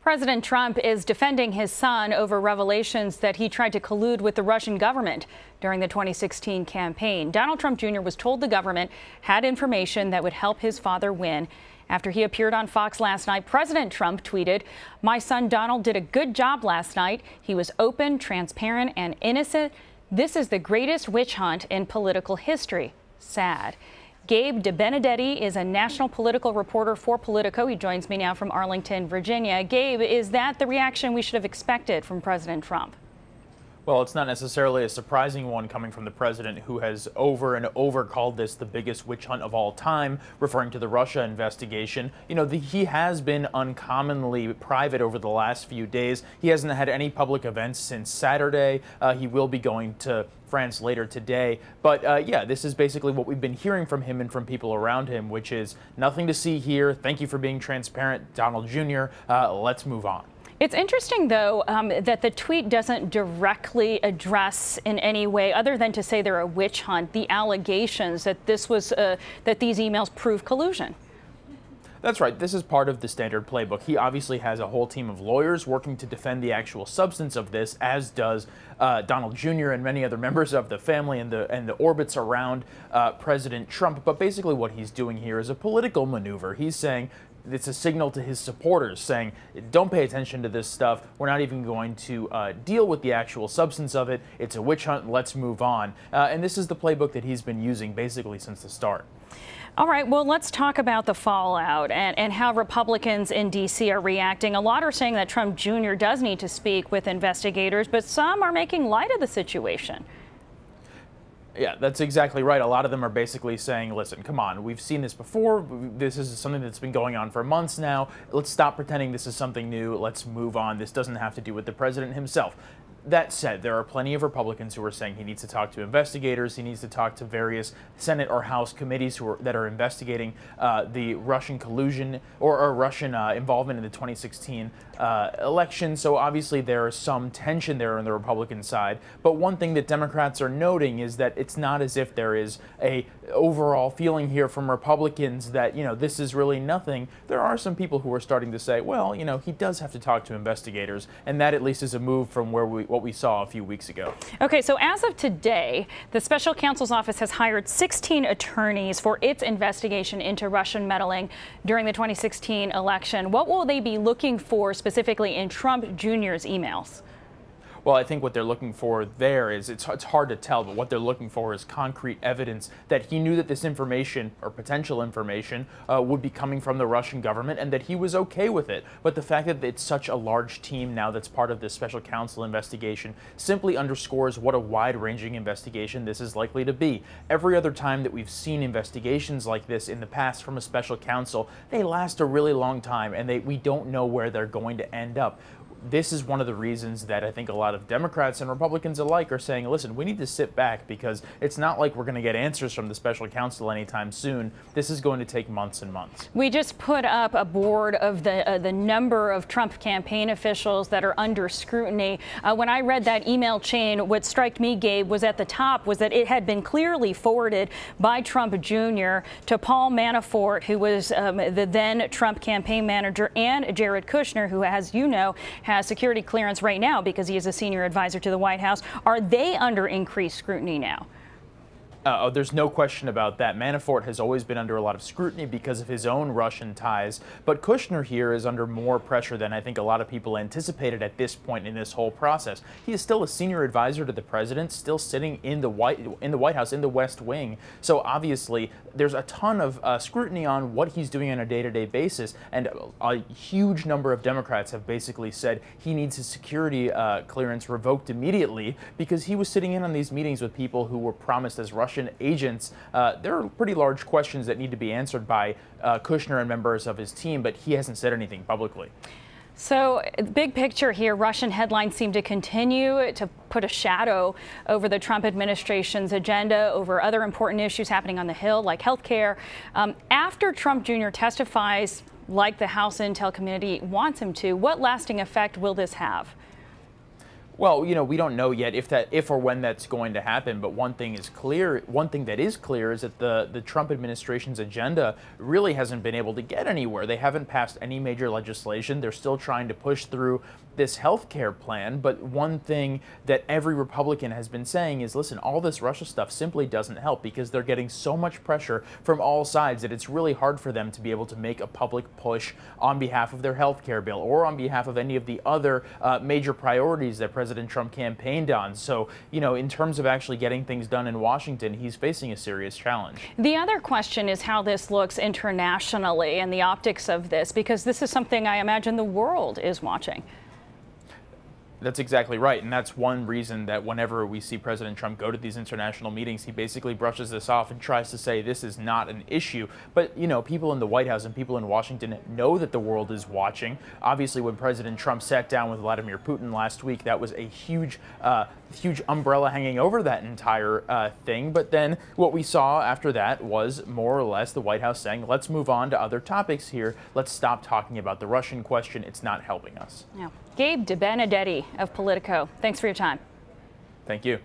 President Trump is defending his son over revelations that he tried to collude with the Russian government during the 2016 campaign. Donald Trump Jr. was told the government had information that would help his father win. After he appeared on Fox last night, President Trump tweeted, "My son Donald did a good job last night. He was open, transparent, and innocent. This is the greatest witch hunt in political history. Sad." Gabe Debenedetti is a national political reporter for Politico. He joins me now from Arlington, Virginia. Gabe, is that the reaction we should have expected from President Trump? Well, it's not necessarily a surprising one coming from the president, who has over and over called this the biggest witch hunt of all time, referring to the Russia investigation. You know, he has been uncommonly private over the last few days. He hasn't had any public events since Saturday. He will be going to France later today. But yeah, this is basically what we've been hearing from him and from people around him, which is nothing to see here. Thank you for being transparent, Donald Jr. Let's move on. It's interesting, though, that the tweet doesn't directly address in any way, other than to say they're a witch hunt, the allegations that this was that these emails prove collusion. That's right. This is part of the standard playbook. He obviously has a whole team of lawyers working to defend the actual substance of this, as does Donald Jr. and many other members of the family and the orbits around President Trump. But basically what he's doing here is a political maneuver. He's saying it's a signal to his supporters saying, don't pay attention to this stuff. We're not even going to deal with the actual substance of it. It's a witch hunt. Let's move on. And this is the playbook that he's been using basically since the start. All right, well, let's talk about the fallout and how Republicans in D.C. are reacting. A lot are saying that Trump Jr. does need to speak with investigators, but some are making light of the situation. Yeah, that's exactly right. A lot of them are basically saying, listen, come on, we've seen this before. This is something that's been going on for months now. Let's stop pretending this is something new. Let's move on. This doesn't have to do with the president himself. That said, there are plenty of Republicans who are saying he needs to talk to investigators. He needs to talk to various Senate or House committees that are investigating the Russian collusion or Russian involvement in the 2016 election. So obviously there is some tension there on the Republican side. But one thing that Democrats are noting is that it's not as if there is a overall feeling here from Republicans that, you know, this is really nothing. There are some people who are starting to say, well, you know, he does have to talk to investigators, and that at least is a move from what we saw a few weeks ago. Okay, so as of today, the special counsel's office has hired 16 attorneys for its investigation into Russian meddling during the 2016 election. What will they be looking for specifically in Trump Jr.'s emails? Well, I think what they're looking for there is, it's hard to tell, but what they're looking for is concrete evidence that he knew that this information, or potential information, would be coming from the Russian government and that he was okay with it. But the fact that it's such a large team now that's part of this special counsel investigation simply underscores what a wide-ranging investigation this is likely to be. Every other time that we've seen investigations like this in the past from a special counsel, they last a really long time, and we don't know where they're going to end up. This is one of the reasons that I think a lot of Democrats and Republicans alike are saying, listen, we need to sit back, because it's not like we're going to get answers from the special counsel anytime soon. This is going to take months and months. We just put up a board of the number of Trump campaign officials that are under scrutiny. When I read that email chain, what struck me, Gabe, was at the top was that it had been clearly forwarded by Trump Jr. to Paul Manafort, who was the then Trump campaign manager, and Jared Kushner, who, as you know, has security clearance right now because he is a senior advisor to the White House. Are they under increased scrutiny now? There's no question about that. Manafort has always been under a lot of scrutiny because of his own Russian ties, but Kushner here is under more pressure than I think a lot of people anticipated at this point in this whole process. He is still a senior advisor to the president, still sitting in the White House, in the West Wing. So obviously there's a ton of scrutiny on what he's doing on a day-to-day basis, and a huge number of Democrats have basically said he needs his security clearance revoked immediately because he was sitting in on these meetings with people who were promised as Russian agents. There are pretty large questions that need to be answered by Kushner and members of his team, but he hasn't said anything publicly. So, big picture here, Russian headlines seem to continue to put a shadow over the Trump administration's agenda, over other important issues happening on the Hill, like health care. After Trump Jr. testifies, like the House Intel Committee wants him to, what lasting effect will this have? Well, we don't know yet if or when that's going to happen, but one thing is clear. One thing that is clear is that the Trump administration's agenda really hasn't been able to get anywhere. They haven't passed any major legislation. They're still trying to push through this health care plan. But one thing that every Republican has been saying is, listen, all this Russia stuff simply doesn't help because they're getting so much pressure from all sides that it's really hard for them to be able to make a public push on behalf of their health care bill or on behalf of any of the other major priorities that President Trump campaigned on. So, in terms of actually getting things done in Washington, he's facing a serious challenge. The other question is how this looks internationally and the optics of this, because this is something I imagine the world is watching. That's exactly right. And that's one reason that whenever we see President Trump go to these international meetings, he basically brushes this off and tries to say this is not an issue. But, people in the White House and people in Washington know that the world is watching. Obviously, when President Trump sat down with Vladimir Putin last week, that was a huge umbrella hanging over that entire thing. But then what we saw after that was more or less the White House saying, let's move on to other topics here. Let's stop talking about the Russian question. It's not helping us. Yeah. Gabe Debenedetti of Politico, thanks for your time. Thank you.